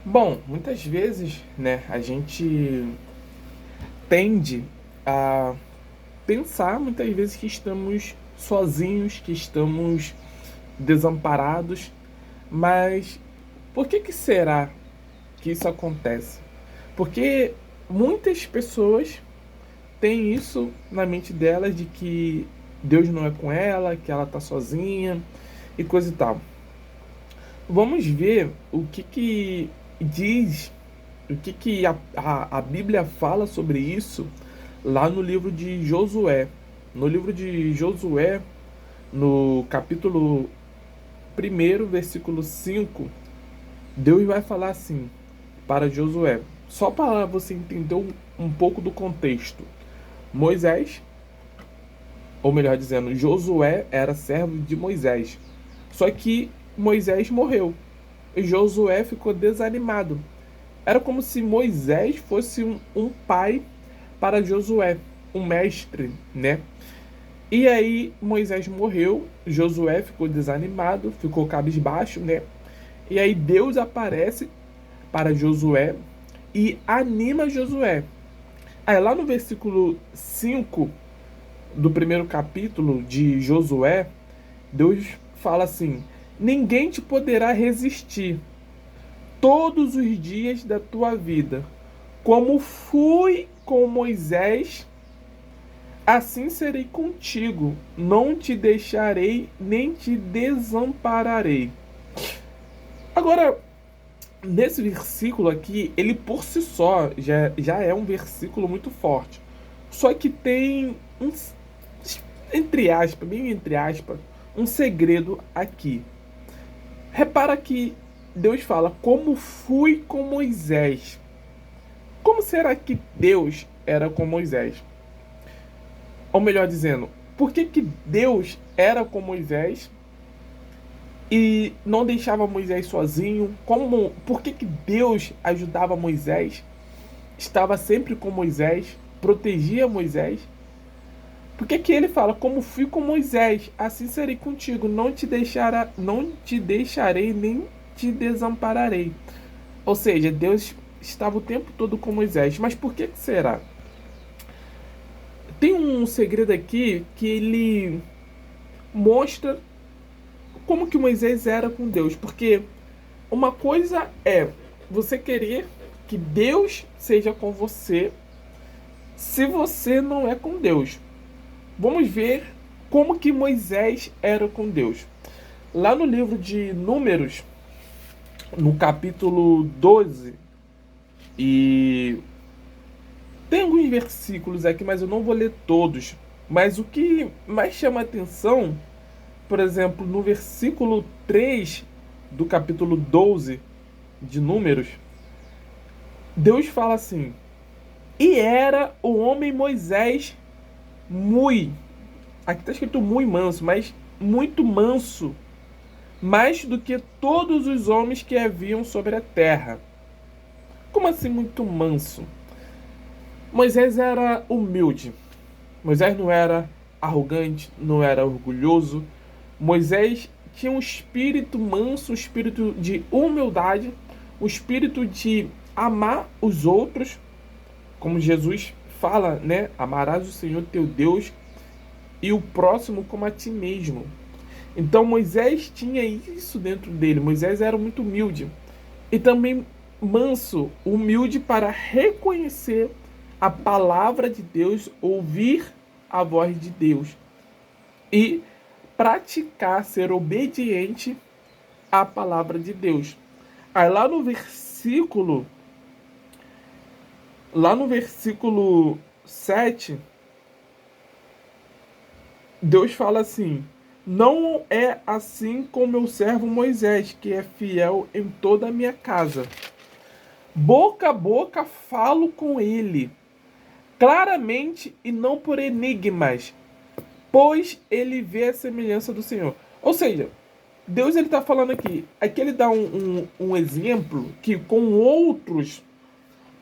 Bom, muitas vezes, né, a gente tende a pensar muitas vezes que estamos sozinhos, que estamos desamparados, mas por que que será que isso acontece? Porque muitas pessoas têm isso na mente delas de que Deus não é com ela, que ela está sozinha e coisa e tal. Vamos ver o que que diz, o que que a Bíblia fala sobre isso lá no livro de Josué. No livro de Josué, no capítulo 1, versículo 5, Deus vai falar assim para Josué, só para você entender um pouco do contexto. Moisés, ou melhor dizendo, Josué era servo de Moisés. Só que Moisés morreu. E Josué ficou desanimado. Era como se Moisés fosse um pai para Josué, um mestre, né? E aí Moisés morreu, Josué ficou desanimado, ficou cabisbaixo, né? E aí Deus aparece para Josué e anima Josué. Aí lá no versículo 5 do primeiro capítulo de Josué, Deus fala assim: ninguém te poderá resistir todos os dias da tua vida. Como fui com Moisés, assim serei contigo. Não te deixarei nem te desampararei. Agora, nesse versículo aqui, ele por si só já é um versículo muito forte. Só que tem um, entre aspas, bem entre aspas, um segredo aqui. Repara que Deus fala, como fui com Moisés. Como será que Deus era com Moisés? Ou melhor dizendo, por que que Deus era com Moisés e não deixava Moisés sozinho? Por que que Deus ajudava Moisés? Estava sempre com Moisés, protegia Moisés? Por que que ele fala, como fui com Moisés, assim serei contigo, não te deixarei nem te desampararei. Ou seja, Deus estava o tempo todo com Moisés. Mas por que que será? Tem um segredo aqui que ele mostra como que Moisés era com Deus. Porque uma coisa é você querer que Deus seja com você se você não é com Deus. Vamos ver como que Moisés era com Deus. Lá no livro de Números, no capítulo 12, e tem alguns versículos aqui, mas eu não vou ler todos. Mas o que mais chama atenção, por exemplo, no versículo 3 do capítulo 12 de Números, Deus fala assim: e era o homem Moisés muito, aqui está escrito muito manso, mas muito manso, mais do que todos os homens que haviam sobre a terra. Como assim muito manso? Moisés era humilde. Moisés não era arrogante, não era orgulhoso. Moisés tinha um espírito manso, um espírito de humildade, um espírito de amar os outros, como Jesus fala, né? Amarás o Senhor teu Deus e o próximo como a ti mesmo. Então Moisés tinha isso dentro dele. Moisés era muito humilde e também manso, humilde para reconhecer a palavra de Deus, ouvir a voz de Deus e praticar, ser obediente à palavra de Deus. Aí lá no versículo 7, Deus fala assim: não é assim com meu servo Moisés, que é fiel em toda a minha casa. Boca a boca falo com ele, claramente e não por enigmas, pois ele vê a semelhança do Senhor. Ou seja, Deus ele está falando aqui. Aqui ele dá um exemplo que com outros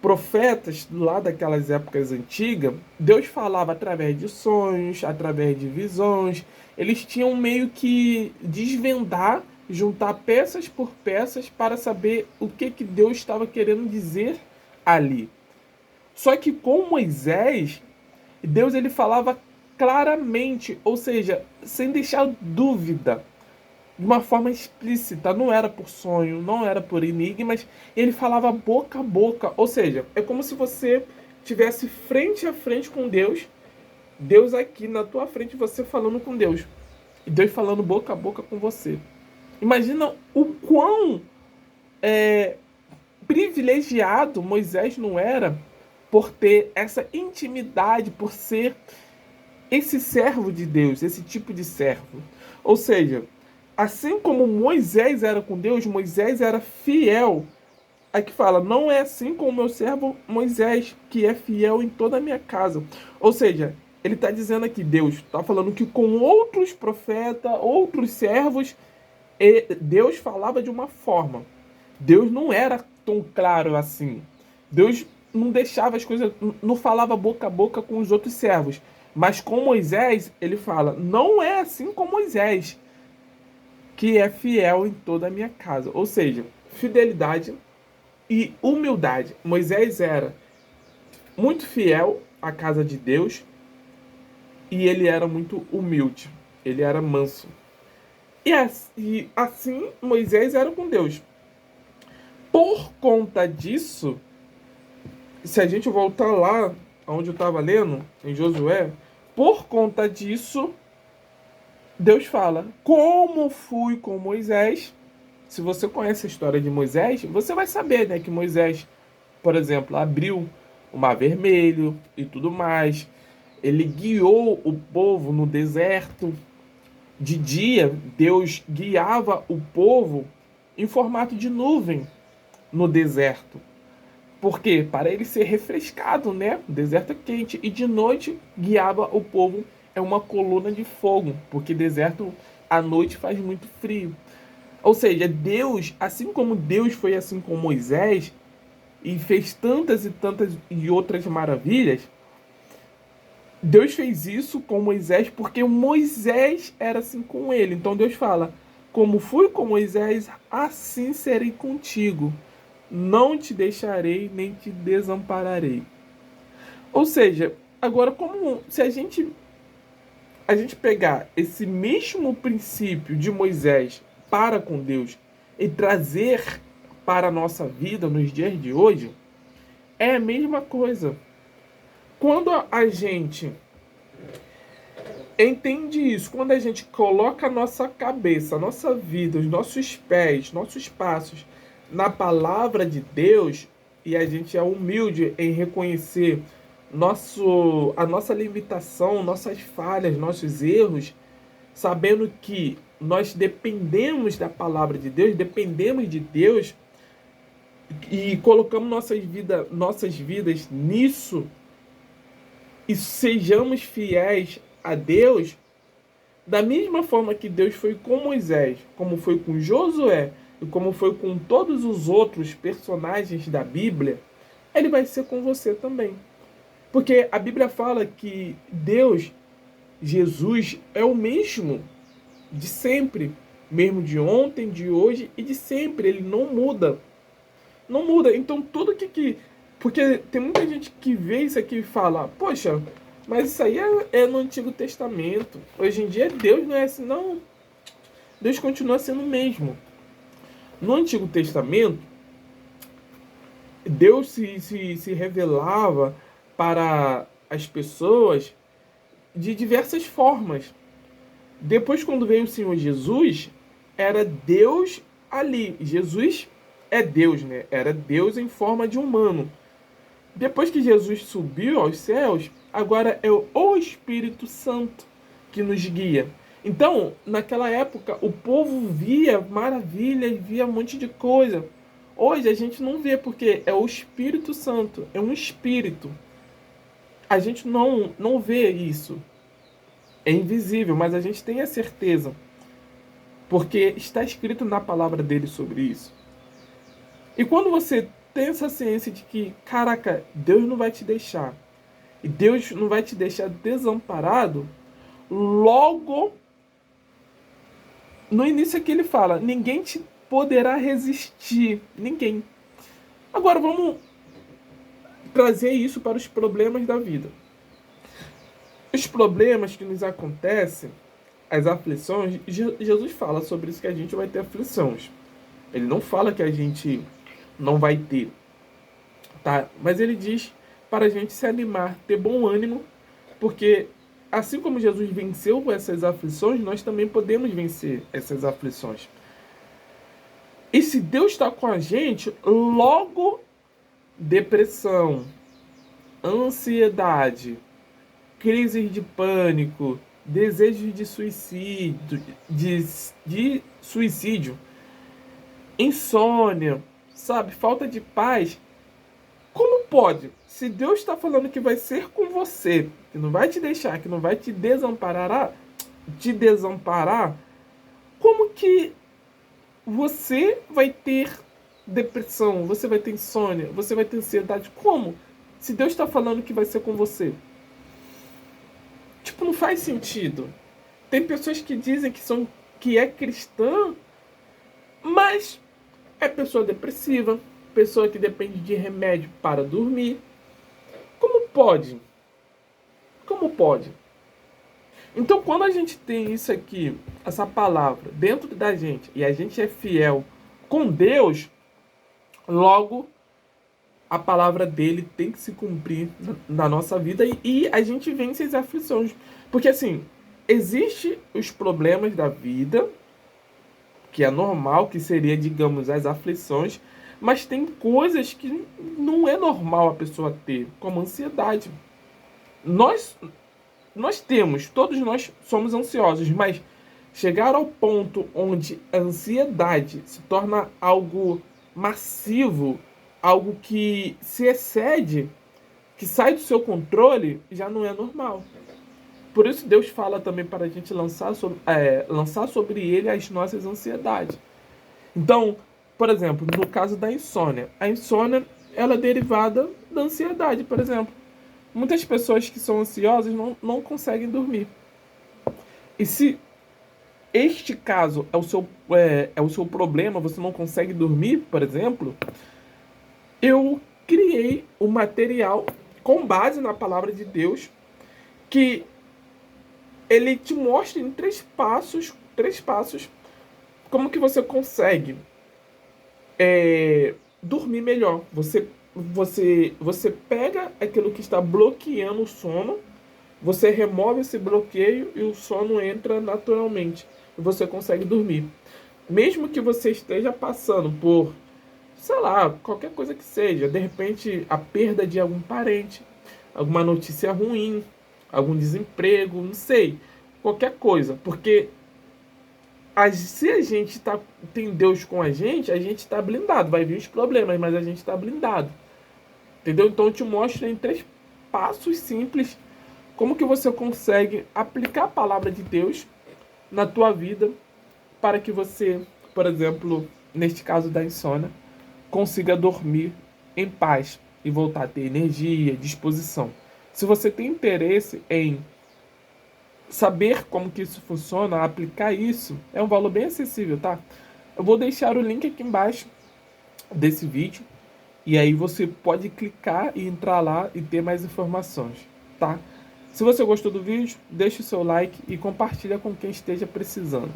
profetas lá daquelas épocas antigas, Deus falava através de sonhos, através de visões. Eles tinham meio que desvendar juntar peças por peças para saber o que Deus estava querendo dizer ali. Só que com Moisés, Deus ele falava claramente, ou seja, sem deixar dúvida, de uma forma explícita, não era por sonho, não era por enigmas, ele falava boca a boca, ou seja, é como se você tivesse frente a frente com Deus, Deus aqui na tua frente, você falando com Deus, e Deus falando boca a boca com você. Imagina o quão privilegiado Moisés não era por ter essa intimidade, por ser esse servo de Deus, esse tipo de servo. Ou seja, assim como Moisés era com Deus, Moisés era fiel. Aqui fala, não é assim com o meu servo Moisés, que é fiel em toda a minha casa. Ou seja, ele está dizendo aqui, Deus está falando que com outros profetas, outros servos, Deus falava de uma forma. Deus não era tão claro assim. Deus não deixava as coisas, não falava boca a boca com os outros servos. Mas com Moisés, ele fala, não é assim com Moisés, que é fiel em toda a minha casa. Ou seja, fidelidade e humildade. Moisés era muito fiel à casa de Deus e ele era muito humilde. Ele era manso. E assim Moisés era com Deus. Por conta disso, se a gente voltar lá onde eu estava lendo, em Josué, por conta disso, Deus fala, como fui com Moisés. Se você conhece a história de Moisés, você vai saber, né, que Moisés, por exemplo, abriu o Mar Vermelho e tudo mais. Ele guiou o povo no deserto. De dia, Deus guiava o povo em formato de nuvem no deserto. Por quê? Para ele ser refrescado, né? O deserto é quente. E de noite guiava o povo em uma coluna de fogo, porque deserto à noite faz muito frio. Ou seja, Deus, assim como Deus foi assim com Moisés e fez tantas e tantas e outras maravilhas, Deus fez isso com Moisés porque Moisés era assim com ele. Então Deus fala, como fui com Moisés, assim serei contigo. Não te deixarei, nem te desampararei. Ou seja, agora como se a gente pegar esse mesmo princípio de Moisés para com Deus e trazer para a nossa vida nos dias de hoje, é a mesma coisa. Quando a gente entende isso, quando a gente coloca a nossa cabeça, a nossa vida, os nossos pés, nossos passos na palavra de Deus, e a gente é humilde em reconhecer a nossa limitação, nossas falhas, nossos erros, sabendo que nós dependemos da palavra de Deus, dependemos de Deus, e colocamos nossas vidas nisso, e sejamos fiéis a Deus, da mesma forma que Deus foi com Moisés, como foi com Josué, e como foi com todos os outros personagens da Bíblia, ele vai ser com você também. Porque a Bíblia fala que Deus, Jesus, é o mesmo de sempre, mesmo de ontem, de hoje e de sempre. Ele não muda. Não muda. Então tudo porque tem muita gente que vê isso aqui e fala, poxa, mas isso aí é no Antigo Testamento. Hoje em dia Deus não é assim, não. Deus continua sendo o mesmo. No Antigo Testamento, Deus se revelava para as pessoas de diversas formas. Depois, quando veio o Senhor Jesus, era Deus ali. Jesus é Deus, né? Era Deus em forma de humano. Depois que Jesus subiu aos céus, agora é o Espírito Santo que nos guia. Então, naquela época, o povo via maravilhas, via um monte de coisa. Hoje a gente não vê, porque é o Espírito Santo, é um espírito. A gente não vê isso. É invisível, mas a gente tem a certeza. Porque está escrito na palavra dele sobre isso. E quando você tem essa ciência de que, caraca, Deus não vai te deixar, e Deus não vai te deixar desamparado, logo no início aqui ele fala, ninguém te poderá resistir, ninguém. Agora vamos trazer isso para os problemas da vida. Os problemas que nos acontecem, as aflições, Jesus fala sobre isso, que a gente vai ter aflições. Ele não fala que a gente não vai ter, tá? Mas ele diz para a gente se animar, ter bom ânimo, porque assim como Jesus venceu essas aflições, nós também podemos vencer essas aflições. E se Deus está com a gente, logo depressão, ansiedade, crises de pânico, desejos de suicídio, insônia, sabe, falta de paz. Como pode? Se Deus está falando que vai ser com você, que não vai te deixar, que não vai te desamparar, como que você vai ter depressão, você vai ter insônia, você vai ter ansiedade? Como? Se Deus está falando que vai ser com você. Tipo, não faz sentido. Tem pessoas que dizem que é cristã, mas é pessoa depressiva, pessoa que depende de remédio para dormir. Como pode? Como pode? Então, quando a gente tem isso aqui, essa palavra dentro da gente, e a gente é fiel com Deus, logo a palavra dele tem que se cumprir na nossa vida e a gente vence as aflições. Porque assim, existem os problemas da vida, que é normal, que seria, digamos, as aflições, mas tem coisas que não é normal a pessoa ter, como ansiedade. Nós temos, todos nós somos ansiosos, mas chegar ao ponto onde a ansiedade se torna algo massivo, algo que se excede, que sai do seu controle, já não é normal. Por isso Deus fala também para a gente lançar sobre ele as nossas ansiedades. Então, por exemplo, no caso da insônia, a insônia ela é derivada da ansiedade, por exemplo. Muitas pessoas que são ansiosas não conseguem dormir. E se este caso é o seu problema, você não consegue dormir, por exemplo, eu criei um material com base na palavra de Deus, que ele te mostra em três passos, como que você consegue dormir melhor. Você pega aquilo que está bloqueando o sono, você remove esse bloqueio e o sono entra naturalmente. E você consegue dormir. Mesmo que você esteja passando por, sei lá, qualquer coisa que seja, de repente a perda de algum parente, alguma notícia ruim, algum desemprego, não sei, qualquer coisa. Porque se a gente tem Deus com a gente está blindado. Vai vir os problemas, mas a gente está blindado. Entendeu? Então eu te mostro em 3 passos simples como que você consegue aplicar a palavra de Deus na tua vida para que você, por exemplo, neste caso da insônia, consiga dormir em paz e voltar a ter energia, disposição. Se você tem interesse em saber como que isso funciona, aplicar isso, é um valor bem acessível, tá? Eu vou deixar o link aqui embaixo desse vídeo e aí você pode clicar e entrar lá e ter mais informações, tá? Se você gostou do vídeo, deixa o seu like e compartilha com quem esteja precisando.